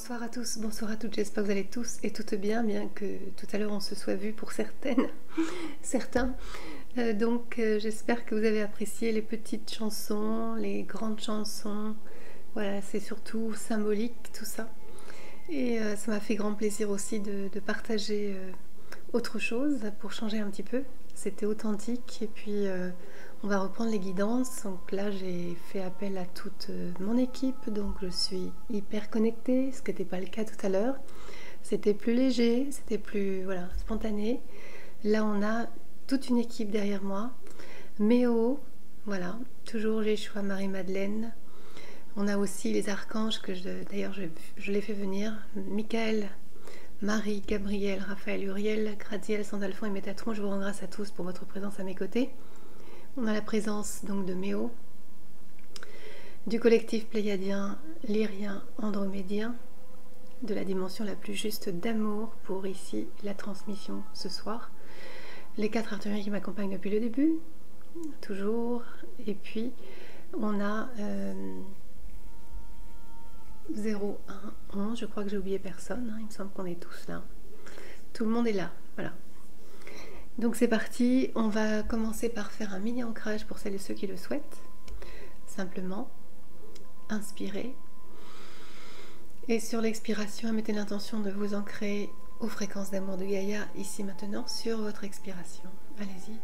Bonsoir à tous, bonsoir à toutes, j'espère que vous allez tous et toutes bien, bien que tout à l'heure on se soit vu pour certaines, certains. J'espère que vous avez apprécié les petites chansons, les grandes chansons. Voilà, c'est surtout symbolique tout ça. Et ça m'a fait grand plaisir aussi de partager autre chose pour changer un petit peu. C'était authentique et puis on va reprendre les guidances. Donc là j'ai fait appel à toute mon équipe, donc je suis hyper connectée, ce qui n'était pas le cas tout à l'heure. C'était plus léger, c'était plus voilà, spontané. Là on a toute une équipe derrière moi. Méo, voilà, toujours Jéchoua, Marie-Madeleine. On a aussi les archanges que d'ailleurs je les fais venir. Michael, Marie, Gabriel, Raphaël, Uriel, Gradiel, Sandalphon et Métatron, je vous rends grâce à tous pour votre présence à mes côtés. On a la présence donc de Méo, du collectif pléiadien, lyrien, andromédien, de la dimension la plus juste d'amour pour ici la transmission ce soir. Les 4 artilleries qui m'accompagnent depuis le début, toujours. Et puis on a 0, 1, 11, je crois que j'ai oublié personne, hein, il me semble qu'on est tous là. Tout le monde est là, voilà. Donc c'est parti, on va commencer par faire un mini ancrage pour celles et ceux qui le souhaitent. Simplement, inspirez. Et sur l'expiration, mettez l'intention de vous ancrer aux fréquences d'amour de Gaïa, ici maintenant, sur votre expiration. Allez-y.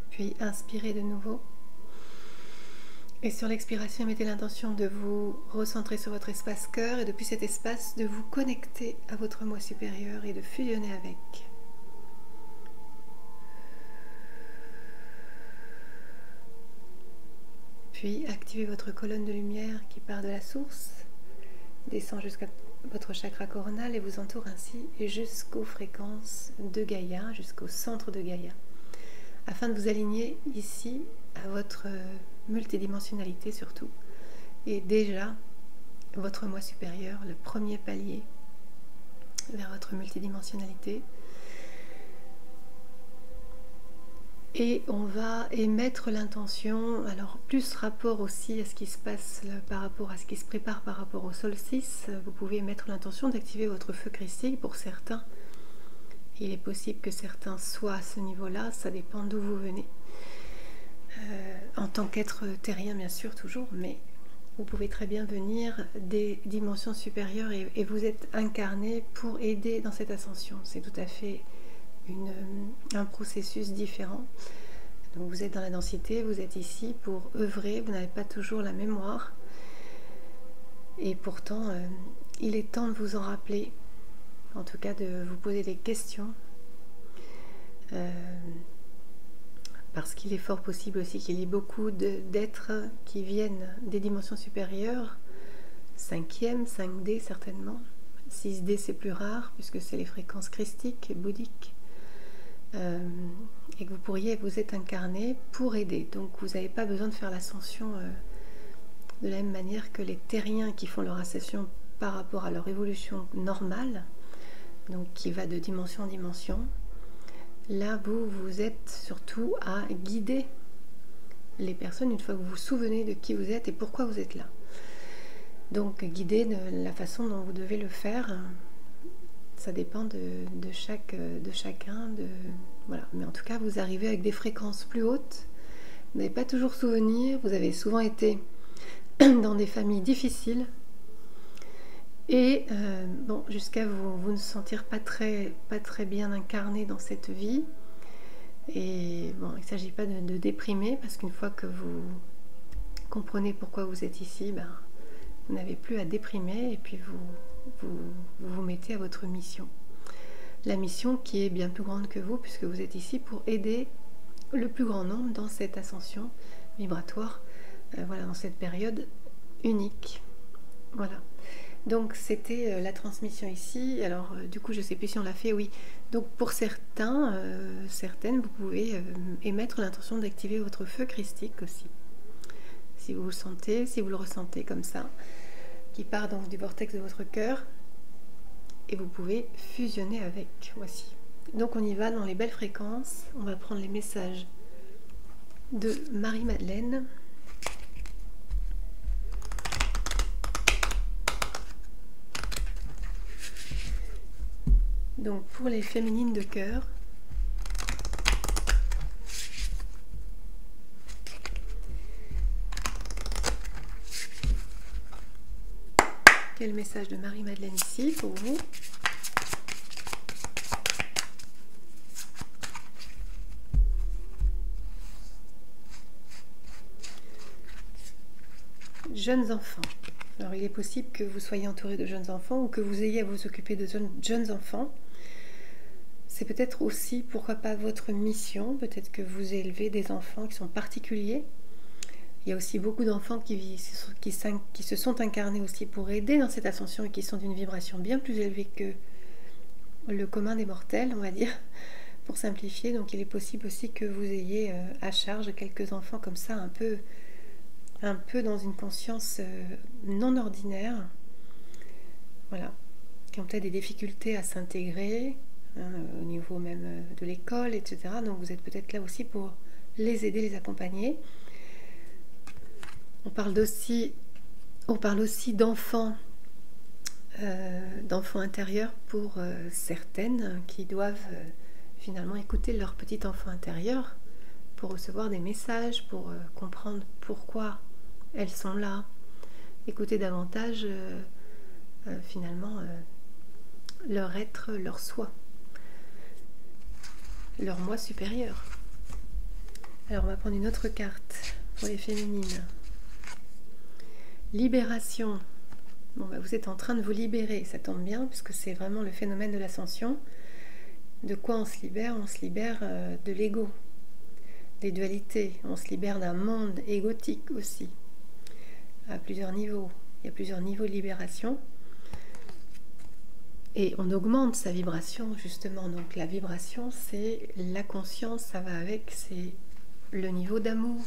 Puis inspirez de nouveau. Et sur l'expiration, mettez l'intention de vous recentrer sur votre espace cœur et depuis cet espace, de vous connecter à votre moi supérieur et de fusionner avec. Puis activez votre colonne de lumière qui part de la source, descend jusqu'à votre chakra coronal et vous entoure ainsi jusqu'aux fréquences de Gaïa, jusqu'au centre de Gaïa, afin de vous aligner ici à votre multidimensionnalité surtout, et déjà votre moi supérieur, le premier palier vers votre multidimensionnalité. Et on va émettre l'intention, alors plus rapport aussi à ce qui se passe par rapport à ce qui se prépare par rapport au solstice, vous pouvez émettre l'intention d'activer votre feu christique. Pour certains, il est possible que certains soient à ce niveau-là, ça dépend d'où vous venez. En tant qu'être terrien bien sûr toujours, mais vous pouvez très bien venir des dimensions supérieures et vous êtes incarné pour aider dans cette ascension. C'est tout à fait un processus différent. Donc vous êtes dans la densité, vous êtes ici pour œuvrer, vous n'avez pas toujours la mémoire et pourtant il est temps de vous en rappeler, en tout cas de vous poser des questions. Parce qu'il est fort possible aussi qu'il y ait beaucoup d'êtres qui viennent des dimensions supérieures, 5e, 5D certainement, 6D c'est plus rare puisque c'est les fréquences christiques et bouddhiques, et que vous pourriez vous être incarné pour aider. Donc vous n'avez pas besoin de faire l'ascension de la même manière que les terriens qui font leur ascension par rapport à leur évolution normale, donc qui va de dimension en dimension. Là, vous êtes surtout à guider les personnes une fois que vous vous souvenez de qui vous êtes et pourquoi vous êtes là. Donc, guider de la façon dont vous devez le faire, ça dépend de chacun. Voilà. Mais en tout cas, vous arrivez avec des fréquences plus hautes. Vous n'avez pas toujours souvenir. Vous avez souvent été dans des familles difficiles. Et bon, jusqu'à vous ne sentir pas très bien incarné dans cette vie. Et bon, il ne s'agit pas de déprimer, parce qu'une fois que vous comprenez pourquoi vous êtes ici, ben, vous n'avez plus à déprimer, et puis vous mettez à votre mission. La mission qui est bien plus grande que vous, puisque vous êtes ici pour aider le plus grand nombre dans cette ascension vibratoire, voilà, dans cette période unique. Voilà. Donc c'était la transmission ici. Alors du coup je ne sais plus si on l'a fait, oui. Donc pour certains, certaines, vous pouvez émettre l'intention d'activer votre feu christique aussi. Si vous le sentez, si vous le ressentez comme ça, qui part donc du vortex de votre cœur. Et vous pouvez fusionner avec. Voici. Donc on y va dans les belles fréquences. On va prendre les messages de Marie-Madeleine. Donc pour les féminines de cœur, quel message de Marie-Madeleine ici pour vous? Jeunes enfants. Alors il est possible que vous soyez entouré de jeunes enfants ou que vous ayez à vous occuper de jeunes enfants. C'est peut-être aussi, pourquoi pas, votre mission. Peut-être que vous élevez des enfants qui sont particuliers. Il y a aussi beaucoup d'enfants qui se sont incarnés aussi pour aider dans cette ascension et qui sont d'une vibration bien plus élevée que le commun des mortels, on va dire, pour simplifier. Donc il est possible aussi que vous ayez à charge quelques enfants comme ça, un peu dans une conscience non ordinaire, voilà, qui ont peut-être des difficultés à s'intégrer, au niveau même de l'école, etc. Donc vous êtes peut-être là aussi pour les aider, les accompagner. On parle aussi d'enfants intérieurs pour certaines qui doivent finalement écouter leur petit enfant intérieur pour recevoir des messages, pour comprendre pourquoi elles sont là, écouter davantage finalement leur être, leur soi, leur moi supérieur. Alors on va prendre une autre carte pour les féminines. Libération. Bon, bah, vous êtes en train de vous libérer, ça tombe bien, puisque c'est vraiment le phénomène de l'ascension. De quoi on se libère? On se libère de l'ego, des dualités. On se libère d'un monde égotique aussi, à plusieurs niveaux. Il y a plusieurs niveaux de libération. Et on augmente sa vibration, justement. Donc la vibration, c'est la conscience, ça va avec, c'est le niveau d'amour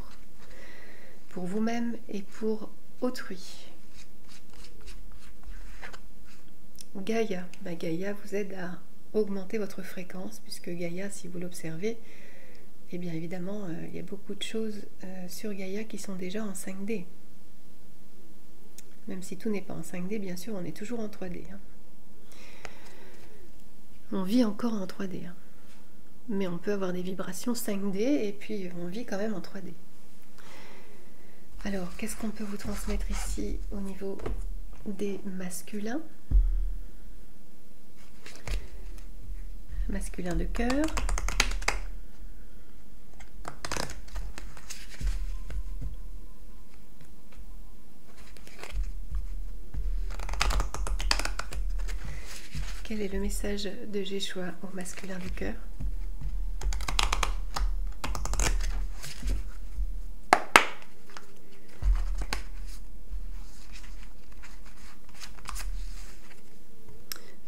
pour vous-même et pour autrui. Gaïa, Gaïa vous aide à augmenter votre fréquence, puisque Gaïa, si vous l'observez, eh bien évidemment, il y a beaucoup de choses sur Gaïa qui sont déjà en 5D. Même si tout n'est pas en 5D, bien sûr, on est toujours en 3D. On vit encore en 3D. Mais on peut avoir des vibrations 5D et puis on vit quand même en 3D. Alors, qu'est-ce qu'on peut vous transmettre ici au niveau des masculins? Masculin de cœur. Quel est le message de Jéchoua au masculin du cœur?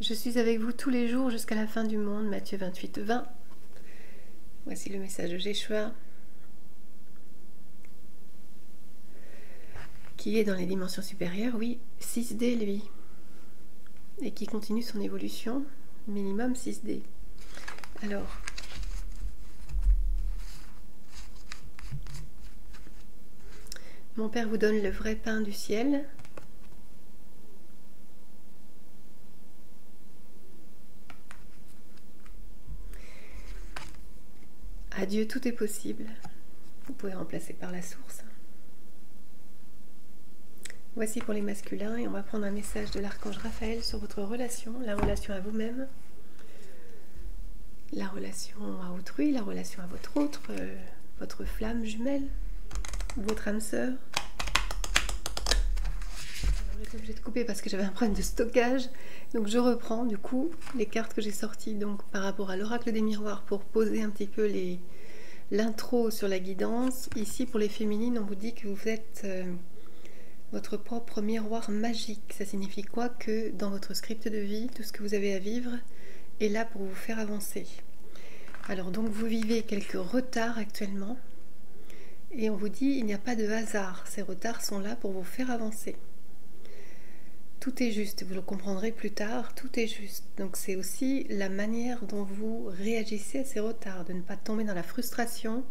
Je suis avec vous tous les jours jusqu'à la fin du monde, Matthieu 28, 20. Voici le message de Jéchoua, qui est dans les dimensions supérieures, oui, 6D lui, et qui continue son évolution, minimum 6D. Alors, mon Père vous donne le vrai pain du ciel. À Dieu, tout est possible. Vous pouvez remplacer par la source. Voici pour les masculins, et on va prendre un message de l'archange Raphaël sur votre relation, la relation à vous-même, la relation à autrui, la relation à votre autre, votre flamme jumelle, votre âme sœur. J'étais obligée de couper parce que j'avais un problème de stockage, donc je reprends du coup les cartes que j'ai sorties donc par rapport à l'oracle des miroirs pour poser un petit peu l'intro sur la guidance. Ici pour les féminines, on vous dit que vous êtes votre propre miroir magique. Ça signifie quoi? Que dans votre script de vie, tout ce que vous avez à vivre est là pour vous faire avancer. Alors donc vous vivez quelques retards actuellement et on vous dit il n'y a pas de hasard. Ces retards sont là pour vous faire avancer. Tout est juste, vous le comprendrez plus tard, tout est juste. Donc c'est aussi la manière dont vous réagissez à ces retards, de ne pas tomber dans la frustration,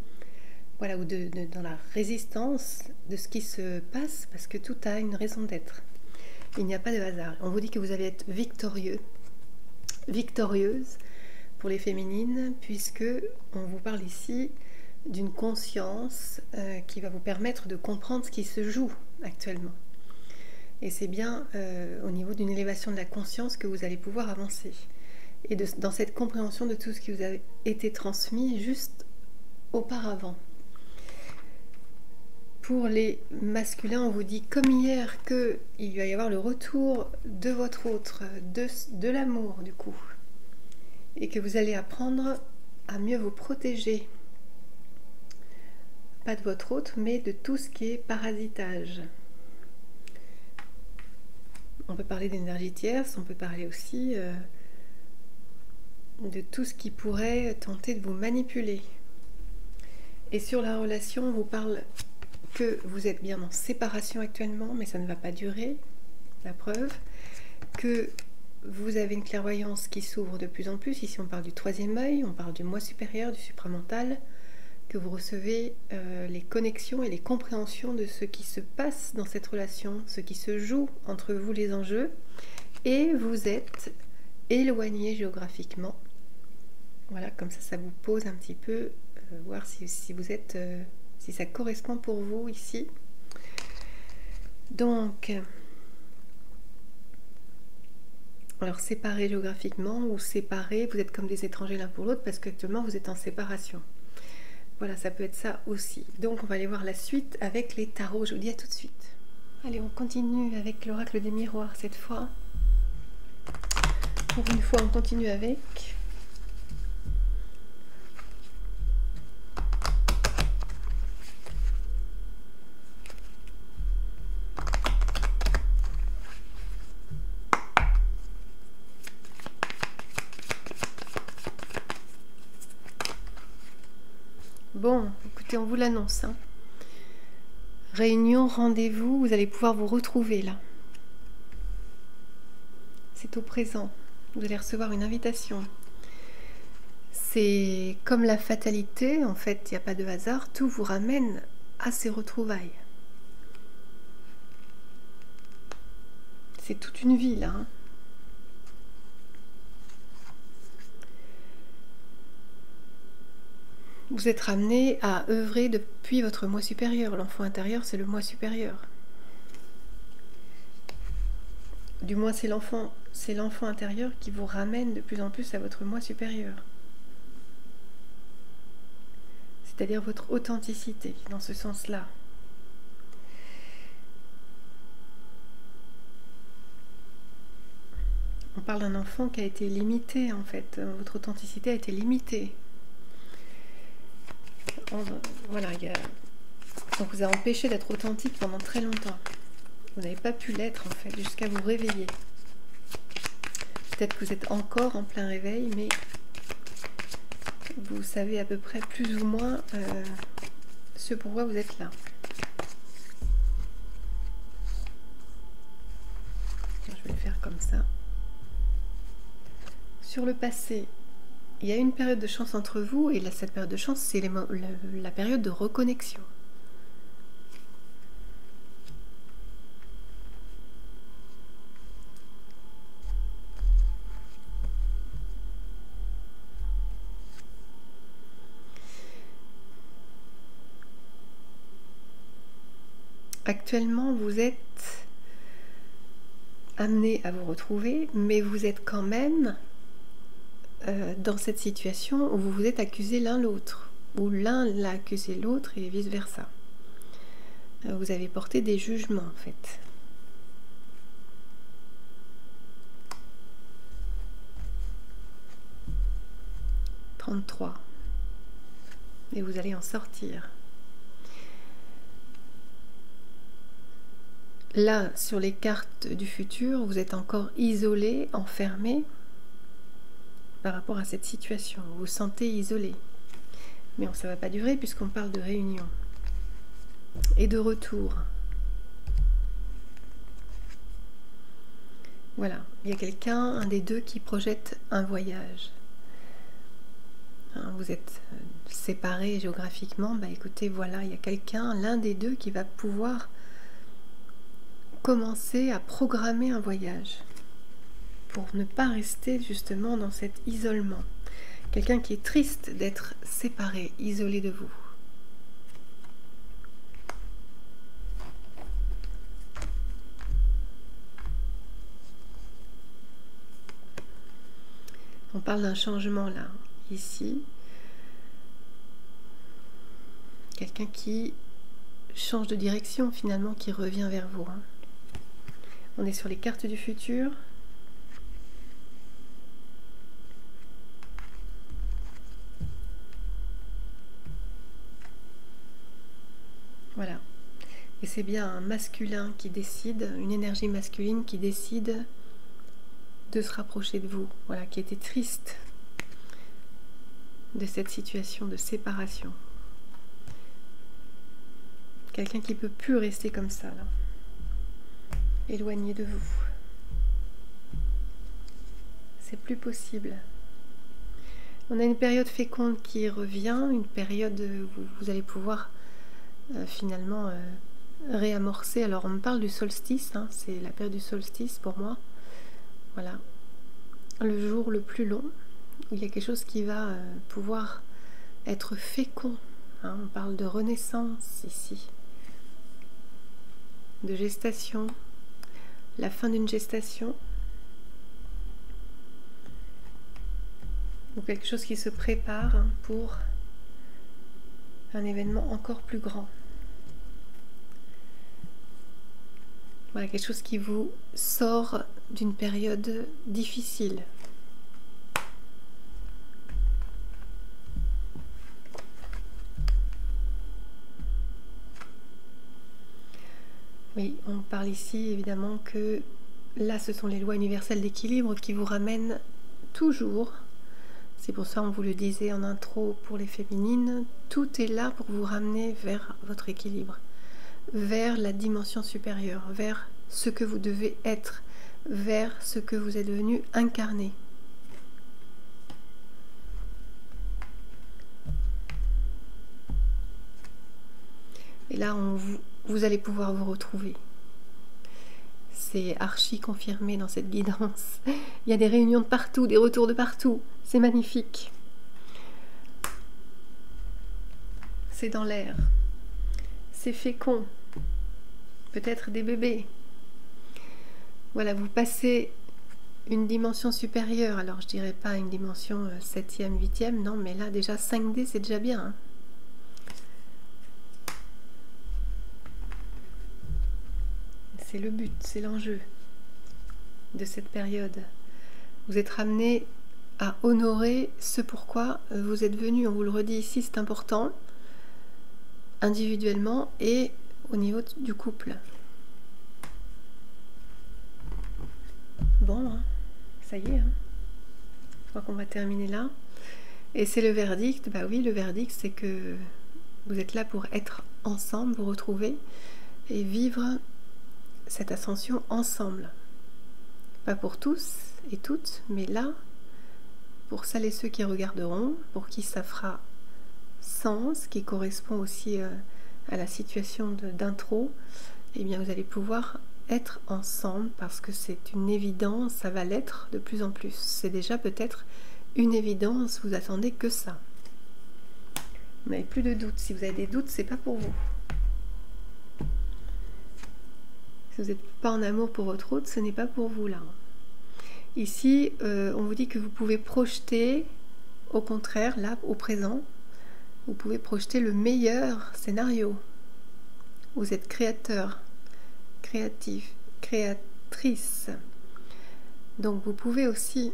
voilà, ou dans la résistance de ce qui se passe, parce que tout a une raison d'être. Il n'y a pas de hasard. On vous dit que vous allez être victorieux, victorieuse pour les féminines, puisque on vous parle ici d'une conscience qui va vous permettre de comprendre ce qui se joue actuellement. Et c'est bien au niveau d'une élévation de la conscience que vous allez pouvoir avancer. Et dans cette compréhension de tout ce qui vous a été transmis juste auparavant. Pour les masculins, on vous dit comme hier qu'il va y avoir le retour de votre autre, de l'amour du coup. Et que vous allez apprendre à mieux vous protéger. Pas de votre autre, mais de tout ce qui est parasitage. On peut parler d'énergie tierce, on peut parler aussi de tout ce qui pourrait tenter de vous manipuler. Et sur la relation, on vous parle que vous êtes bien en séparation actuellement, mais ça ne va pas durer, la preuve, que vous avez une clairvoyance qui s'ouvre de plus en plus. Ici, on parle du troisième œil, on parle du moi supérieur, du supramental, que vous recevez les connexions et les compréhensions de ce qui se passe dans cette relation, ce qui se joue entre vous les enjeux, et vous êtes éloigné géographiquement. Voilà, comme ça vous pose un petit peu, voir si vous êtes, si ça correspond pour vous ici. Donc, alors séparés géographiquement ou séparés, vous êtes comme des étrangers l'un pour l'autre parce qu'actuellement vous êtes en séparation. Voilà, ça peut être ça aussi. Donc on va aller voir la suite avec les tarots. Je vous dis à tout de suite. Allez, on continue avec l'oracle des miroirs cette fois. Pour une fois, on continue avec. Bon, écoutez, on vous l'annonce. Hein. Réunion, rendez-vous, vous allez pouvoir vous retrouver là. C'est au présent. Vous allez recevoir une invitation. C'est comme la fatalité, en fait, il n'y a pas de hasard, tout vous ramène à ces retrouvailles. C'est toute une vie là. Hein. Vous êtes ramené à œuvrer depuis votre moi supérieur. L'enfant intérieur, c'est le moi supérieur. Du moins, c'est l'enfant intérieur qui vous ramène de plus en plus à votre moi supérieur. C'est-à-dire votre authenticité, dans ce sens-là. On parle d'un enfant qui a été limité, en fait. Votre authenticité a été limitée. Voilà, donc vous a empêché d'être authentique pendant très longtemps. Vous n'avez pas pu l'être en fait jusqu'à vous réveiller. Peut-être que vous êtes encore en plein réveil, mais vous savez à peu près plus ou moins ce pourquoi vous êtes là. Je vais le faire comme ça. Sur le passé, il y a une période de chance entre vous, et là, cette période de chance, c'est la période de reconnexion. Actuellement, vous êtes amené à vous retrouver, mais vous êtes quand même dans cette situation où vous vous êtes accusé l'un l'autre, où l'un l'a accusé l'autre et vice-versa. Vous avez porté des jugements en fait. « 33. Et vous allez en sortir. Là, sur les cartes du futur, vous êtes encore isolé, enfermé par rapport à cette situation. Vous vous sentez isolé. Mais ça ne va pas durer puisqu'on parle de réunion et de retour. Voilà, il y a quelqu'un, un des deux, qui projette un voyage. hein, vous êtes séparés géographiquement, bah écoutez, voilà, il y a quelqu'un, l'un des deux, qui va pouvoir commencer à programmer un voyage pour ne pas rester justement dans cet isolement. Quelqu'un qui est triste d'être séparé, isolé de vous. On parle d'un changement là, ici. Quelqu'un qui change de direction finalement, qui revient vers vous. On est sur les cartes du futur. Voilà. Et c'est bien un masculin qui décide, une énergie masculine qui décide de se rapprocher de vous. Voilà, qui était triste de cette situation de séparation. Quelqu'un qui ne peut plus rester comme ça, là, éloigné de vous. C'est plus possible. On a une période féconde qui revient, une période où vous allez pouvoir finalement réamorcer. Alors on me parle du solstice, hein, c'est la période du solstice pour moi. Voilà, le jour le plus long, où il y a quelque chose qui va pouvoir être fécond. Hein, on parle de renaissance ici, de gestation, la fin d'une gestation, ou quelque chose qui se prépare pour un événement encore plus grand. Voilà, quelque chose qui vous sort d'une période difficile. Oui, on parle ici évidemment que là, ce sont les lois universelles d'équilibre qui vous ramènent toujours. C'est pour ça, on vous le disait en intro pour les féminines, tout est là pour vous ramener vers votre équilibre, vers la dimension supérieure, vers ce que vous devez être, vers ce que vous êtes devenu incarné. Et là, vous allez pouvoir vous retrouver. C'est archi confirmé dans cette guidance. Il y a des réunions de partout, des retours de partout. C'est magnifique. C'est dans l'air. C'est fécond. Peut-être des bébés. Voilà, vous passez une dimension supérieure. Alors, je dirais pas une dimension 7e, 8e. Non, mais là, déjà 5D, c'est déjà bien. Hein. C'est le but, c'est l'enjeu de cette période. Vous êtes ramené à honorer ce pourquoi vous êtes venu. On vous le redit ici, c'est important, individuellement et au niveau du couple. Bon, hein, ça y est, hein. Je crois qu'on va terminer là. Et c'est le verdict. Bah oui, le verdict, c'est que vous êtes là pour être ensemble, vous retrouver et vivre cette ascension ensemble. Pas pour tous et toutes, mais là, pour celles et ceux qui regarderont, pour qui ça fera sens, qui correspond aussi à la situation d'intro, eh bien vous allez pouvoir être ensemble parce que c'est une évidence, ça va l'être de plus en plus. C'est déjà peut-être une évidence, vous attendez que ça. Vous n'avez plus de doutes. Si vous avez des doutes, c'est pas pour vous. Si vous n'êtes pas en amour pour votre autre, ce n'est pas pour vous là. Ici, on vous dit que vous pouvez projeter, au contraire, là, au présent, vous pouvez projeter le meilleur scénario. Vous êtes créateur, créatif, créatrice. Donc vous pouvez aussi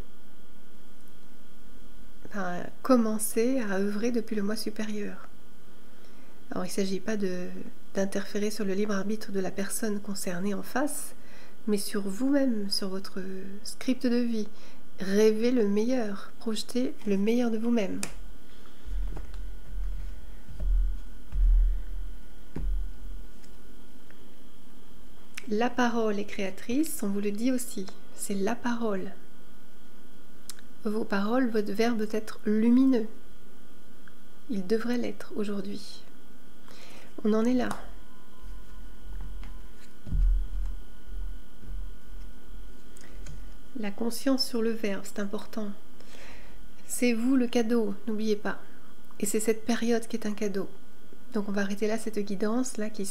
commencer à œuvrer depuis le moi supérieur. Alors il ne s'agit pas d'interférer sur le libre arbitre de la personne concernée en face, mais sur vous-même, sur votre script de vie. Rêvez le meilleur, projetez le meilleur de vous-même. La parole est créatrice, on vous le dit aussi, c'est la parole. Vos paroles, votre verbe doit être lumineux. Il devrait l'être aujourd'hui. On en est là. La conscience sur le verbe, c'est important. C'est vous le cadeau, n'oubliez pas. Et c'est cette période qui est un cadeau. Donc on va arrêter là cette guidance là qui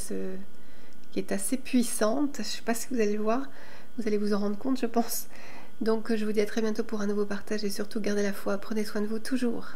est assez puissante. Je ne sais pas si vous allez le voir, vous allez vous en rendre compte, je pense. Donc je vous dis à très bientôt pour un nouveau partage et surtout gardez la foi, prenez soin de vous toujours.